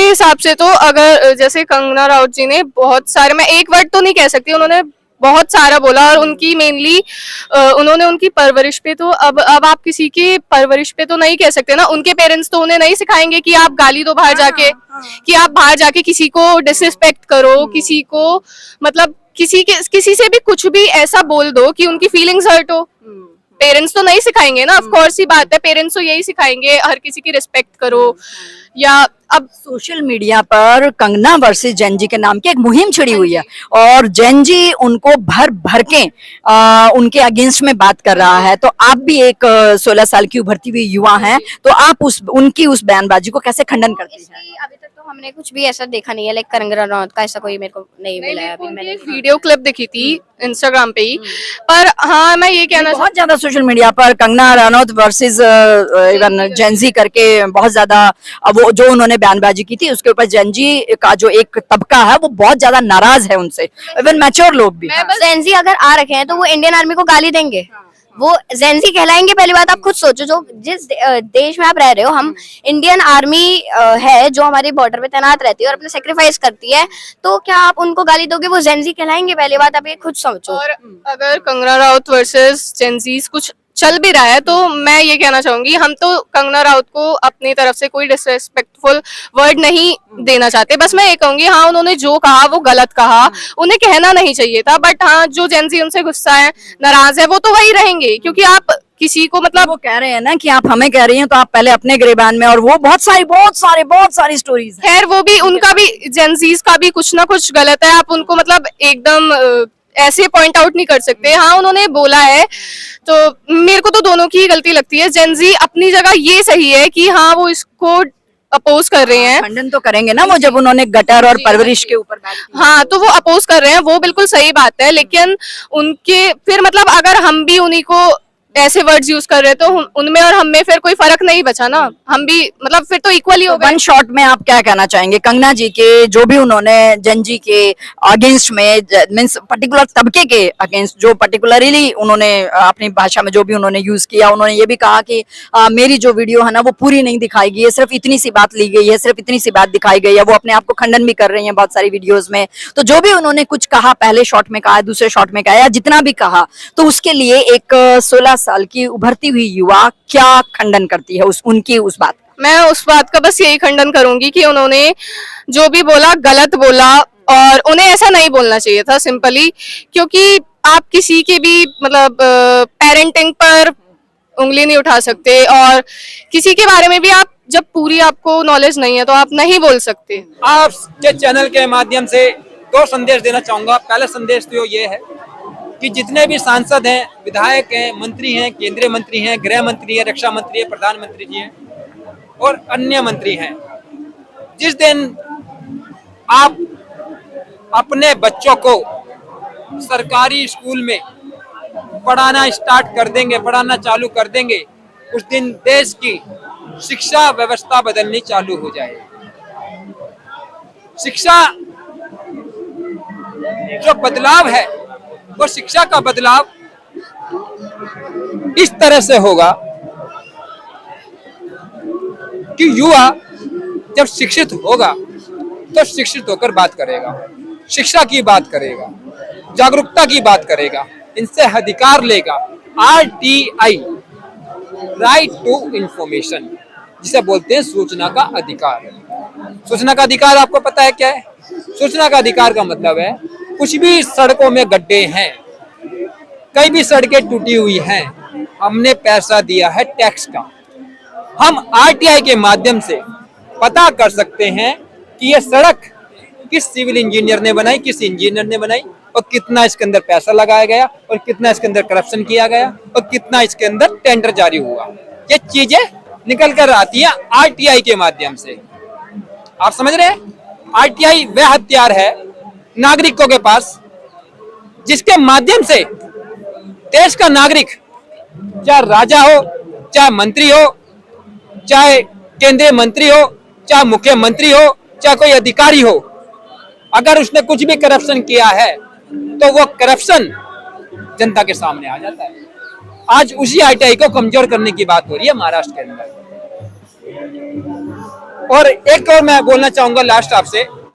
हिसाब से तो अगर जैसे कंगना राउत जी ने बहुत सारे, मैं एक वर्ड तो नहीं कह सकती, उन्होंने बहुत सारा बोला, और उनकी मेनली उन्होंने उनकी परवरिश पे तो अब आप किसी की परवरिश पे तो नहीं कह सकते ना, उनके पेरेंट्स तो उन्हें नहीं सिखाएंगे कि आप गाली दो बाहर जाके, कि आप बाहर जाके किसी को डिसरिस्पेक्ट करो, किसी को मतलब किसी से भी कुछ भी ऐसा बोल दो कि उनकी फीलिंग्स हर्ट हो। पेरेंट्स तो नहीं सिखाएंगे ना, ऑफ कोर्स ही बात है, पेरेंट्स तो यही सिखाएंगे हर किसी की रिस्पेक्ट करो। या अब सोशल मीडिया पर कंगना वर्सेस जेनजी के नाम की एक मुहिम छिड़ी हुई है और जेनजी उनको भर भर के उनके अगेंस्ट में बात कर रहा है। तो आप भी एक 16 साल की उभरती हुई युवा हैं, तो आप उनकी उस बयानबाजी को कैसे खंडन करती हैं? अभी तक तो हमने कुछ भी ऐसा देखा नहीं है, लाइक कंगना रनौत का ऐसा कोई मेरे को नहीं मिला है अभी। मैंने वीडियो क्लिप देखी थी इंस्टाग्राम पे ही, पर हाँ मैं ये कहना बहुत ज्यादा सोशल मीडिया पर Kangana Ranaut versus even Gen Z करके बहुत ज्यादा वो जो उन्होंने बयानबाजी की थी उसके ऊपर जेनजी का जो एक तबका है वो बहुत ज्यादा नाराज है उनसे, इवन मैच्योर लोग भी। जेनजी अगर आ रखे हैं तो वो इंडियन आर्मी को गाली देंगे, वो जेनजी कहलाएंगे? पहली बात आप खुद सोचो, जो जिस देश में आप रह रहे हो, हम इंडियन आर्मी है जो हमारी बॉर्डर पे तैनात रहती है और अपने सेक्रीफाइस करती है, तो क्या आप उनको गाली दोगे? वो जेनजी कहलाएंगे? पहली बात आप ये खुद सोचो। और अगर कंगना राउत वर्सेस जेनजीज कुछ चल भी रहा है तो मैं ये कहना चाहूंगी, हम तो कंगना राउत को अपनी तरफ से कोई डिसरेस्पेक्टफुल वर्ड नहीं देना चाहते, बस मैं ये कहूंगी हाँ उन्होंने जो कहा वो गलत कहा, उन्हें कहना नहीं चाहिए था। बट हाँ जो जेनजी उनसे गुस्सा है, नाराज है, वो तो वही रहेंगे, क्योंकि आप किसी को मतलब वो कह रहे हैं ना कि आप हमें कह रही हैं तो आप पहले अपने गिरेबान में, और वो बहुत सारी स्टोरीज। खैर वो भी, उनका भी, जेनजीज का भी कुछ ना कुछ गलत है, आप उनको मतलब एकदम ऐसे पॉइंट आउट नहीं कर सकते। हाँ उन्होंने बोला है, तो मेरे को तो दोनों की ही गलती लगती है। जेनजी अपनी जगह ये सही है कि हाँ वो इसको अपोज कर रहे हैं, खंडन तो करेंगे ना वो, जब उन्होंने गटर और परवरिश के ऊपर बात की। हाँ तो वो अपोज कर रहे हैं, वो बिल्कुल सही बात है, लेकिन उनके फिर मतलब अगर हम भी उन्हीं को ऐसे वर्ड्स यूज कर रहे हैं तो उनमें और हम में फिर कोई फर्क नहीं बचा ना, हम भी मतलब फिर तो इक्वली हो गए। वन शॉट में आप क्या कहना चाहेंगे कंगना जी के जो भी उन्होंने जेनजी के अगेंस्ट में, मींस पर्टिकुलर तबके के अगेंस्ट जो पर्टिकुलरली उन्होंने अपनी भाषा में जो भी उन्होंने यूज किया, उन्होंने ये भी कहा कि मेरी जो वीडियो है ना वो पूरी नहीं दिखाई गई है, सिर्फ इतनी सी बात ली गई है, सिर्फ इतनी सी बात दिखाई गई है। वो अपने आप को खंडन भी कर रही है बहुत सारी वीडियोज में। तो जो भी उन्होंने कुछ कहा, पहले शॉट में कहा, दूसरे शॉट में कहा, या जितना भी कहा, तो उसके लिए एक 16 साल की उभरती हुई युवा क्या खंडन करती है उनकी उस बात? मैं उस बात का बस यही खंडन करूंगी कि उन्होंने जो भी बोला गलत बोला, और उन्हें ऐसा नहीं बोलना चाहिए था सिंपली, क्योंकि आप किसी के भी मतलब पेरेंटिंग पर उंगली नहीं उठा सकते, और किसी के बारे में भी आप जब पूरी आपको नॉलेज नहीं है तो आप नहीं बोल सकते। आपके चैनल के माध्यम से दो संदेश देना चाहूंगा। पहला संदेश तो ये है कि जितने भी सांसद हैं, विधायक हैं, मंत्री हैं, केंद्रीय मंत्री हैं, गृह मंत्री हैं, रक्षा मंत्री हैं, प्रधानमंत्री जी हैं और अन्य मंत्री हैं, जिस दिन आप अपने बच्चों को सरकारी स्कूल में पढ़ाना स्टार्ट कर देंगे, पढ़ाना चालू कर देंगे, उस दिन देश की शिक्षा व्यवस्था बदलनी चालू हो जाएगी। शिक्षा जो बदलाव है वो शिक्षा का बदलाव इस तरह से होगा कि युवा जब शिक्षित होगा तो शिक्षित होकर बात करेगा, शिक्षा की बात करेगा, जागरूकता की बात करेगा, इनसे अधिकार लेगा। RTI, राइट टू इंफॉर्मेशन, जिसे बोलते हैं सूचना का अधिकार। सूचना का अधिकार आपको पता है क्या है? सूचना का अधिकार का मतलब है कुछ भी सड़कों में गड्ढे हैं, कई भी सड़कें टूटी हुई हैं, हमने पैसा दिया है टैक्स का, हम RTI के माध्यम से पता कर सकते हैं कि ये सड़क किस सिविल इंजीनियर ने बनाई, किस इंजीनियर ने बनाई, और कितना इसके अंदर पैसा लगाया गया, और कितना इसके अंदर करप्शन किया गया, और कितना इसके अंदर टेंडर जारी हुआ। ये चीजें निकल कर आती है RTI के माध्यम से। आप समझ रहे हैं? RTI वह हथियार है नागरिकों के पास जिसके माध्यम से देश का नागरिक, चाहे राजा हो, चाहे मंत्री हो, चाहे केंद्रीय मंत्री हो, चाहे मुख्यमंत्री हो, चाहे कोई अधिकारी हो, अगर उसने कुछ भी करप्शन किया है तो वो करप्शन जनता के सामने आ जाता है। आज उसी RTI को कमजोर करने की बात हो रही है महाराष्ट्र के अंदर। और एक और मैं बोलना चाहूंगा लास्ट आपसे